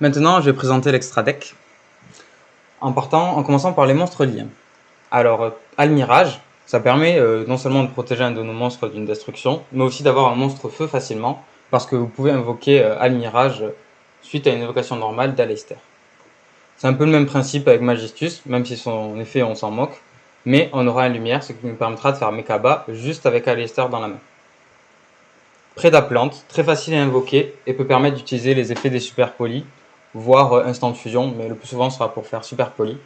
Maintenant, je vais présenter l'extra deck en commençant par les monstres liés. Alors, Almirage, ça permet non seulement de protéger un de nos monstres d'une destruction, mais aussi d'avoir un monstre feu facilement, parce que vous pouvez invoquer Almirage suite à une invocation normale d'Aleister. C'est un peu le même principe avec Magistus, même si son effet on s'en moque, mais on aura un lumière, ce qui nous permettra de faire Mekaba juste avec Aleister dans la main. Prédaplante, très facile à invoquer et peut permettre d'utiliser les effets des super polis, voire instant fusion, mais le plus souvent sera pour faire super poli.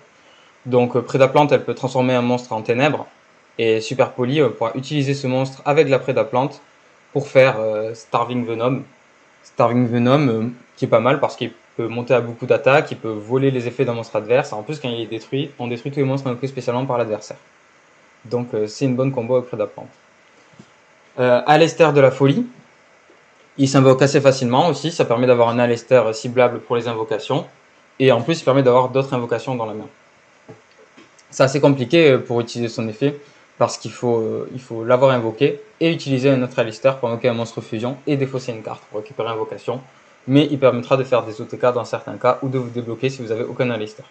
Donc Prédaplante, elle peut transformer un monstre en ténèbres, et super poli, on pourra utiliser ce monstre avec la Prédaplante pour faire Starving Venom. Starving Venom qui est pas mal parce qu'il peut monter à beaucoup d'attaques, il peut voler les effets d'un monstre adverse. En plus, quand il est détruit, on détruit tous les monstres invoqués spécialement par l'adversaire. Donc c'est une bonne combo avec Prédaplante. Aleister de la folie, il s'invoque assez facilement aussi, ça permet d'avoir un Aleister ciblable pour les invocations, et en plus il permet d'avoir d'autres invocations dans la main. C'est assez compliqué pour utiliser son effet, parce qu'il faut l'avoir invoqué, et utiliser un autre Aleister pour invoquer un monstre fusion, et défausser une carte pour récupérer invocation, mais il permettra de faire des OTK dans certains cas, ou de vous débloquer si vous n'avez aucun Aleister.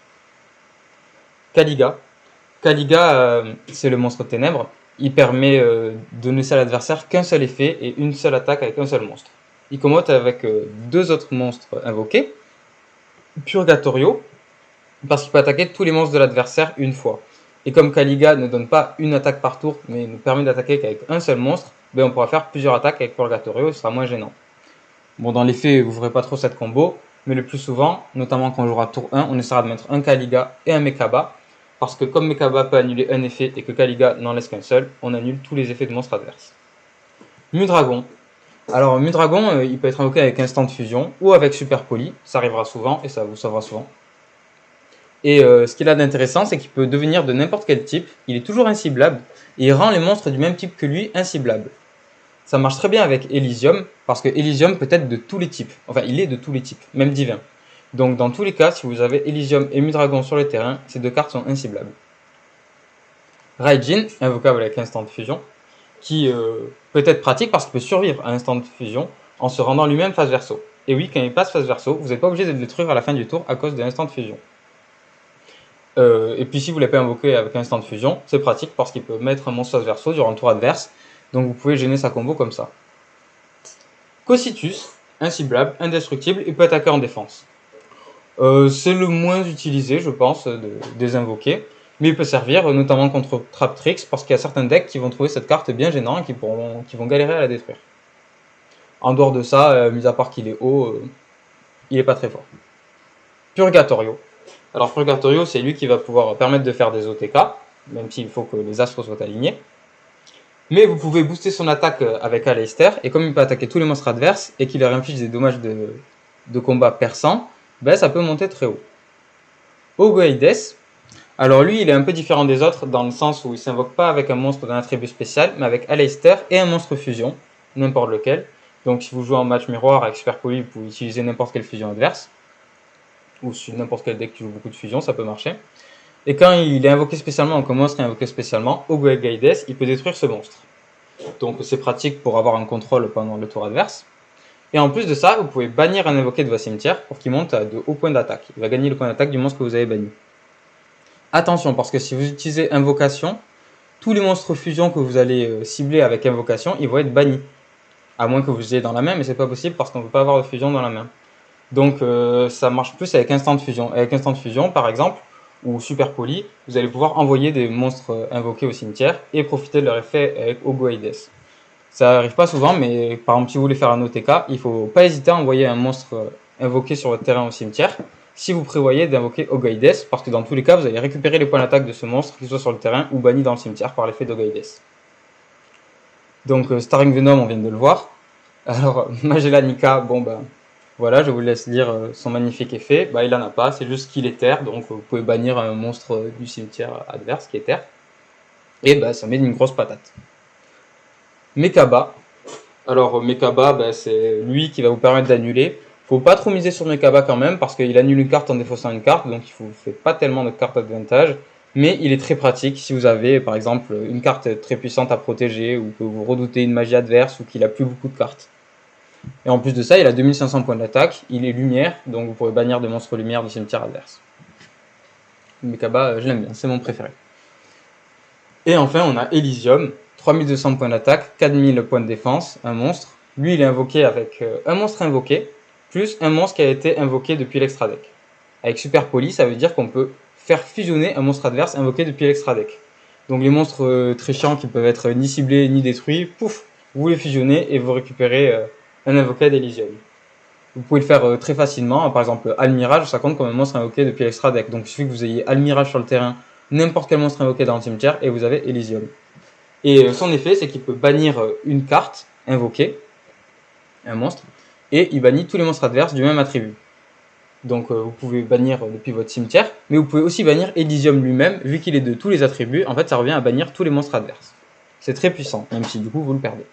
Kaliga, c'est le monstre ténèbres, il permet de ne laisser à l'adversaire qu'un seul effet et une seule attaque avec un seul monstre. Il combote avec deux autres monstres invoqués. Purgatorio, parce qu'il peut attaquer tous les monstres de l'adversaire une fois. Et comme Kaliga ne donne pas une attaque par tour, mais nous permet d'attaquer qu'avec un seul monstre, ben on pourra faire plusieurs attaques avec Purgatorio, ce sera moins gênant. Bon, dans les faits, vous ne ferez pas trop cette combo, mais le plus souvent, notamment quand on jouera tour 1, on essaiera de mettre un Kaliga et un Mekaba, parce que comme Mekaba peut annuler un effet et que Kaliga n'en laisse qu'un seul, on annule tous les effets de monstres adverses. Mudragon. Alors Mudragon, il peut être invoqué avec instant de fusion ou avec super poli, ça arrivera souvent et ça vous sauvera souvent. Et ce qu'il a d'intéressant, c'est qu'il peut devenir de n'importe quel type, il est toujours inciblable, et il rend les monstres du même type que lui inciblables. Ça marche très bien avec Elysium, parce que Elysium peut être de tous les types, enfin il est de tous les types, même divin. Donc dans tous les cas, si vous avez Elysium et Mudragon sur le terrain, ces deux cartes sont inciblables. Raijin, invocable avec instant de fusion, qui peut être pratique parce qu'il peut survivre à instant de fusion en se rendant lui-même face verso. Et oui, quand il passe face verso, vous n'êtes pas obligé de le détruire à la fin du tour à cause de l'instant de fusion. Et puis si vous ne l'avez pas invoqué avec instant de fusion, c'est pratique parce qu'il peut mettre un monstre face verso durant le tour adverse, donc vous pouvez gêner sa combo comme ça. Cocytus, inciblable, indestructible, il peut attaquer en défense. C'est le moins utilisé, je pense, des invoqués, mais il peut servir notamment contre Traptrix parce qu'il y a certains decks qui vont trouver cette carte bien gênante et qui vont galérer à la détruire. En dehors de ça, mis à part qu'il est haut, il est pas très fort. Purgatorio. Alors Purgatorio, c'est lui qui va pouvoir permettre de faire des OTK, même s'il faut que les astres soient alignés. Mais vous pouvez booster son attaque avec Aleister, et comme il peut attaquer tous les monstres adverses, et qu'il leur inflige des dommages de combat perçants, ben ça peut monter très haut. Ogoides, alors lui il est un peu différent des autres, dans le sens où il s'invoque pas avec un monstre d'un attribut spécial, mais avec Aleister et un monstre fusion, n'importe lequel. Donc si vous jouez en match miroir avec Super Poli, vous pouvez utiliser n'importe quelle fusion adverse, ou sur n'importe quel deck qui joue beaucoup de fusion, ça peut marcher. Et quand il est invoqué spécialement, ou qu'un monstre est invoqué spécialement, Ogoides, il peut détruire ce monstre. Donc c'est pratique pour avoir un contrôle pendant le tour adverse. Et en plus de ça, vous pouvez bannir un invoqué de votre cimetière pour qu'il monte à de hauts points d'attaque. Il va gagner le point d'attaque du monstre que vous avez banni. Attention, parce que si vous utilisez invocation, tous les monstres fusion que vous allez cibler avec invocation, ils vont être bannis. À moins que vous ayez dans la main, mais c'est pas possible parce qu'on ne peut pas avoir de fusion dans la main. Donc ça marche plus avec instant de fusion. Avec instant de fusion, par exemple, ou super poli, vous allez pouvoir envoyer des monstres invoqués au cimetière et profiter de leur effet avec Ogoides. Ça arrive pas souvent, mais par exemple si vous voulez faire un OTK, il faut pas hésiter à envoyer un monstre invoqué sur votre terrain au cimetière, si vous prévoyez d'invoquer Ogoides, parce que dans tous les cas vous allez récupérer les points d'attaque de ce monstre, qu'il soit sur le terrain ou banni dans le cimetière par l'effet d'Ogoides. Donc Starring Venom, on vient de le voir. Alors Magellanica, bon ben voilà, je vous laisse lire son magnifique effet. Bah, il en a pas, c'est juste qu'il est terre, donc vous pouvez bannir un monstre du cimetière adverse qui est terre. Et bah, ça met une grosse patate. Mekaba. Alors Mekaba, bah, c'est lui qui va vous permettre d'annuler. Faut pas trop miser sur Mekaba quand même, parce qu'il annule une carte en défaussant une carte, donc il ne fait pas tellement de cartes d'avantage. Mais il est très pratique si vous avez par exemple une carte très puissante à protéger, ou que vous redoutez une magie adverse, ou qu'il a plus beaucoup de cartes. Et en plus de ça, il a 2500 points d'attaque, il est lumière, donc vous pourrez bannir des monstres lumière du cimetière adverse. Mekaba, je l'aime bien, c'est mon préféré. Et enfin, on a Elysium, 3200 points d'attaque, 4000 points de défense, un monstre. Lui, il est invoqué avec un monstre invoqué, plus un monstre qui a été invoqué depuis l'extra deck. Avec Super Poli, ça veut dire qu'on peut faire fusionner un monstre adverse invoqué depuis l'extra deck. Donc les monstres très chiants qui peuvent être ni ciblés ni détruits, pouf, vous les fusionnez et vous récupérez un invoqué d'Elysium. Vous pouvez le faire très facilement, par exemple Almirage, ça compte comme un monstre invoqué depuis l'extra deck. Donc il suffit que vous ayez Almirage sur le terrain, n'importe quel monstre invoqué dans le cimetière, et vous avez Elysium. Et son effet, c'est qu'il peut bannir une carte invoquée, un monstre, et il bannit tous les monstres adverses du même attribut. Donc vous pouvez bannir depuis votre cimetière, mais vous pouvez aussi bannir Elysium lui-même, vu qu'il est de tous les attributs, en fait ça revient à bannir tous les monstres adverses. C'est très puissant, même si du coup vous le perdez.